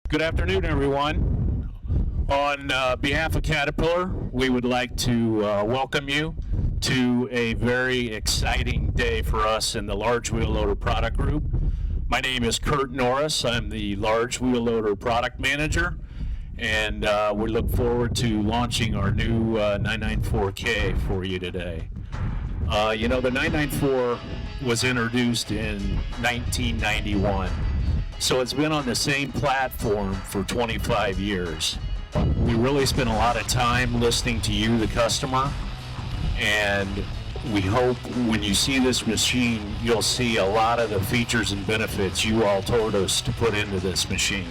Good afternoon, everyone. On behalf of Caterpillar, we would like to welcome you to a very exciting day for us in the Large Wheel Loader Product Group. My name is Kurt Norris. I'm the Large Wheel Loader Product Manager, and we look forward to launching our new 994K for you today. The 994 was introduced in 1991. So it's been on the same platform for 25 years. We really spent a lot of time listening to you, the customer, and we hope when you see this machine, you'll see a lot of the features and benefits you all told us to put into this machine.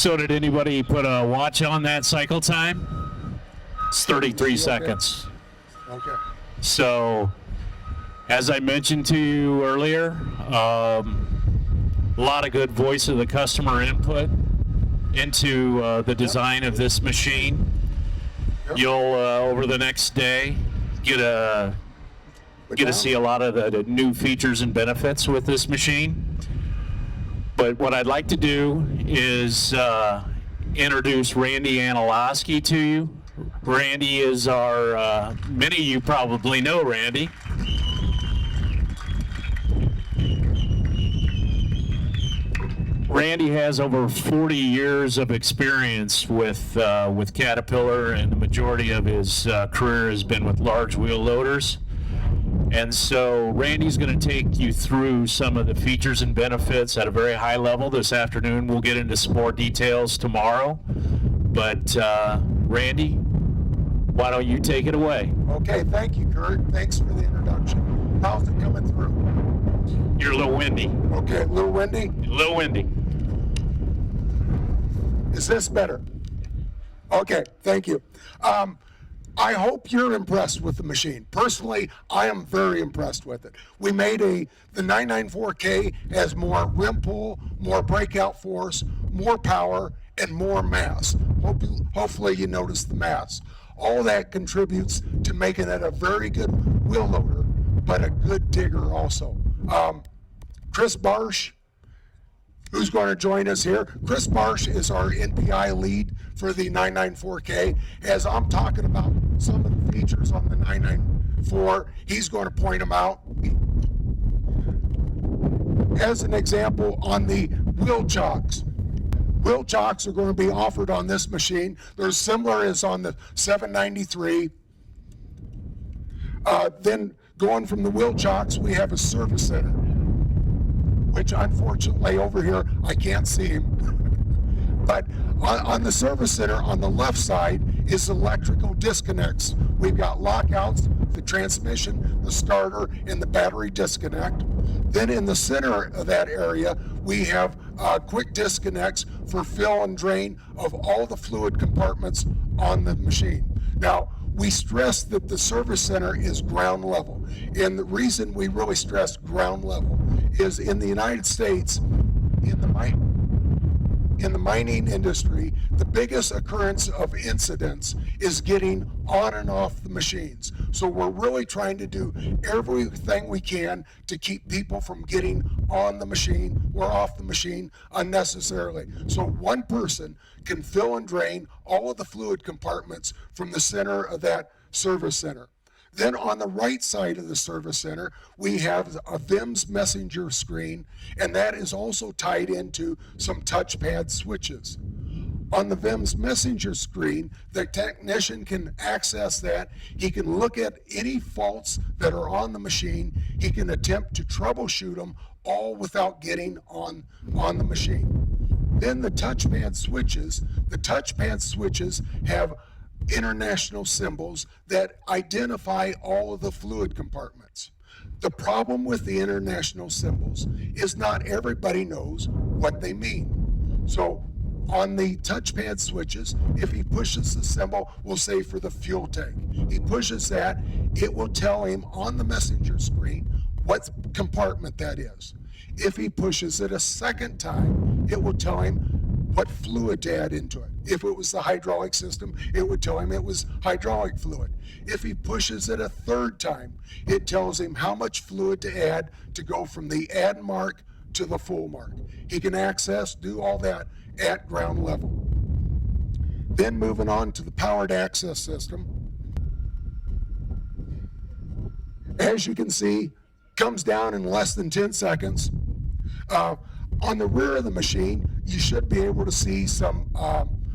So did anybody put a watch on that cycle time? It's 33 seconds. Okay. So, as I mentioned to you earlier, a lot of good voice of the customer input into the design of this machine. You'll over the next day get to see a lot of the new features and benefits with this machine. But what I'd like to do is introduce Randy Anilowski to you. Randy is our, many of you probably know Randy. Randy has over 40 years of experience with Caterpillar, and the majority of his career has been with large wheel loaders. And so Randy's going to take you through some of the features and benefits at a very high level this afternoon. We'll get into some more details tomorrow. But Randy, why don't you take it away? Okay, thank you, Kurt. Thanks for the introduction. How's it coming through? You're a little windy. Okay, a little windy? A little windy. Is this better? Okay, thank you. I hope you're impressed with the machine. Personally, I am very impressed with it. We made the 994K has more rim pull, more breakout force, more power, and more mass. Hopefully you notice the mass. All that contributes to making it a very good wheel loader, but a good digger also. Chris Barsh, who's going to join us here. Chris Barsh is our NPI lead for the 994K. As I'm talking about some of the features on the 994, he's going to point them out. As an example, on the wheel chocks. Wheel chocks are going to be offered on this machine. They're similar as on the 793. Then going from the wheel chocks, we have a service center, which unfortunately over here, I can't see him. But on the service center, on the left side, is electrical disconnects. We've got lockouts, the transmission, the starter, and the battery disconnect. Then in the center of that area, we have quick disconnects for fill and drain of all the fluid compartments on the machine. Now, we stress that the service center is ground level. And the reason we really stress ground level is in the United States, in the mining industry, the biggest occurrence of incidents is getting on and off the machines. So we're really trying to do everything we can to keep people from getting on the machine or off the machine unnecessarily. So one person can fill and drain all of the fluid compartments from the center of that service center. Then on the right side of the service center, we have a VIMS messenger screen, and that is also tied into some touchpad switches. On the VIMS messenger screen, the technician can access that. He can look at any faults that are on the machine. He can attempt to troubleshoot them all without getting on the machine. Then the touchpad switches have international symbols that identify all of the fluid compartments. The problem with the international symbols is not everybody knows what they mean. So on the touchpad switches, if he pushes the symbol, we'll say for the fuel tank, he pushes that, it will tell him on the messenger screen what compartment that is. If he pushes it a second time, it will tell him what fluid to add into it. If it was the hydraulic system, it would tell him it was hydraulic fluid. If he pushes it a third time, it tells him how much fluid to add to go from the add mark to the full mark. He can do all that at ground level. Then moving on to the powered access system. As you can see, comes down in less than 10 seconds. On the rear of the machine, you should be able to see some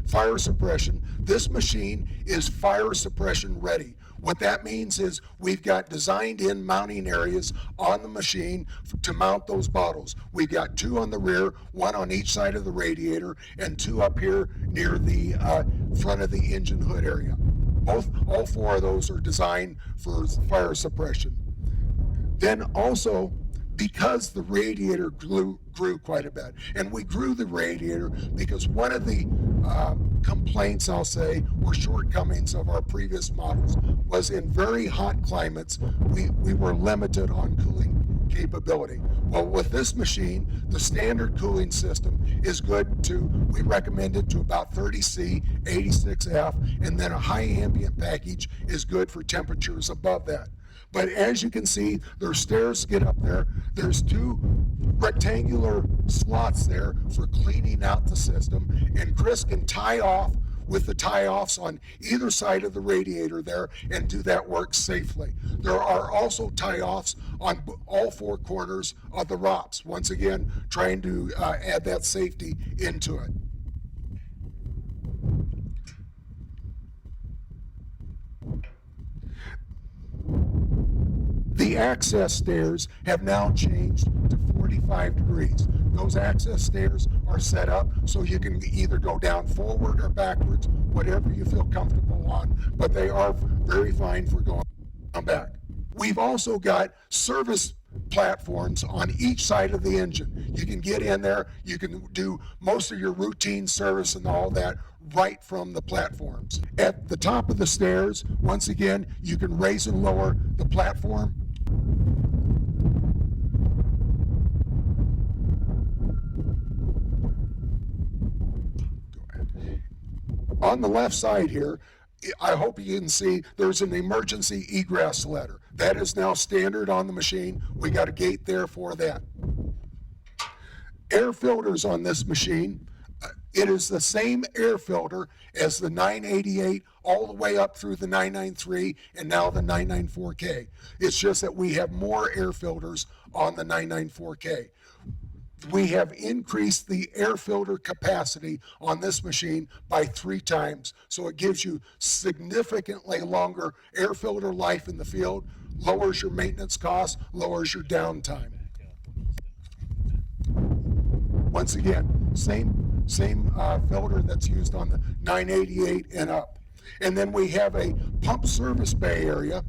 fire suppression. This machine is fire suppression ready. What that means is we've got designed in mounting areas on the machine to mount those bottles. We've got 2 on the rear, 1 on each side of the radiator, and 2 up here near the front of the engine hood area. All 4 of those are designed for fire suppression. Then also, because the radiator grew quite a bit. And we grew the radiator because one of the complaints, I'll say, or shortcomings of our previous models was in very hot climates, we were limited on cooling capability. Well, with this machine, the standard cooling system is good to, we recommend it to about 30C, 86F, and then a high ambient package is good for temperatures above that. But as you can see, there's stairs to get up there. There's two rectangular slots there for cleaning out the system, and Chris can tie off with the tie-offs on either side of the radiator there and do that work safely. There are also tie-offs on all four corners of the ROPS, once again trying to add that safety into it. The access stairs have now changed to 45 degrees. Those access stairs are set up so you can either go down forward or backwards, whatever you feel comfortable on, but they are very fine for going back. We've also got service platforms on each side of the engine. You can get in there, you can do most of your routine service and all that right from the platforms. At the top of the stairs, once again, you can raise and lower the platform. On the left side here, I hope you can see there's an emergency egress letter. That is now standard on the machine. We got a gate there for that. Air filters on this machine. It is the same air filter as the 988 all the way up through the 993 and now the 994K. It's just that we have more air filters on the 994K. We have increased the air filter capacity on this machine by 3 times. So it gives you significantly longer air filter life in the field, lowers your maintenance costs, lowers your downtime. Once again, same filter that's used on the 988 and up. And then we have a pump service bay area.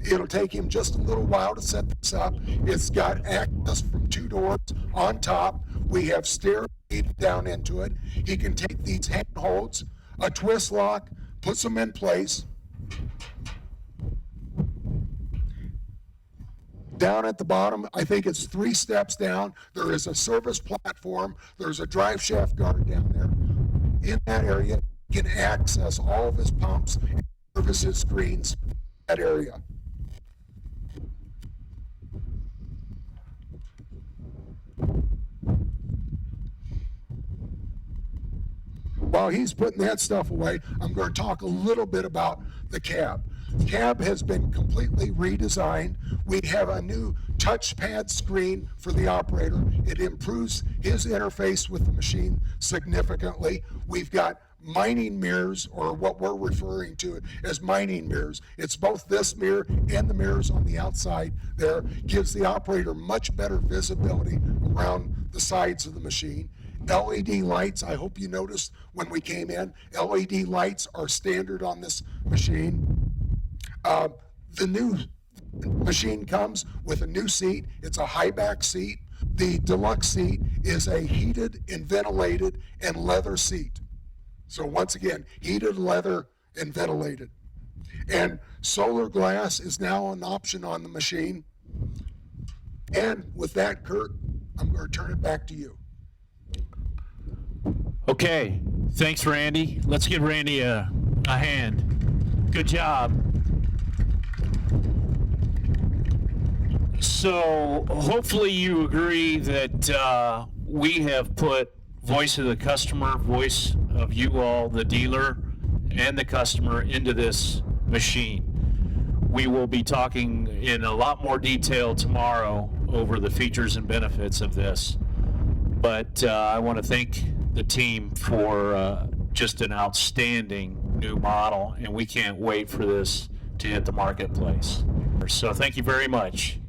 It'll take him just a little while to set this up. It's got access from 2 doors on top. We have stairs down into it. He can take these handholds, a twist lock, puts them in place. Down at the bottom, I think it's 3 steps down. There is a service platform. There's a drive shaft guard down there. In that area, he can access all of his pumps and service his screens in that area. While he's putting that stuff away, I'm going to talk a little bit about the cab. The cab has been completely redesigned. We have a new touchpad screen for the operator. It improves his interface with the machine significantly. We've got mining mirrors, or what we're referring to as mining mirrors. It's both this mirror and the mirrors on the outside there. Gives the operator much better visibility around the sides of the machine. LED lights, I hope you noticed when we came in, LED lights are standard on this machine. The new machine comes with a new seat. It's a high back seat. The deluxe seat is a heated and ventilated and leather seat. So once again, heated, leather, and ventilated. And solar glass is now an option on the machine. And with that, Kurt, I'm going to turn it back to you. Okay, thanks, Randy. Let's give Randy a hand. Good job. So hopefully you agree that we have put voice of the customer, voice of you all, the dealer, and the customer into this machine. We will be talking in a lot more detail tomorrow over the features and benefits of this. But I want to thank the team for just an outstanding new model, and we can't wait for this to hit the marketplace. So thank you very much.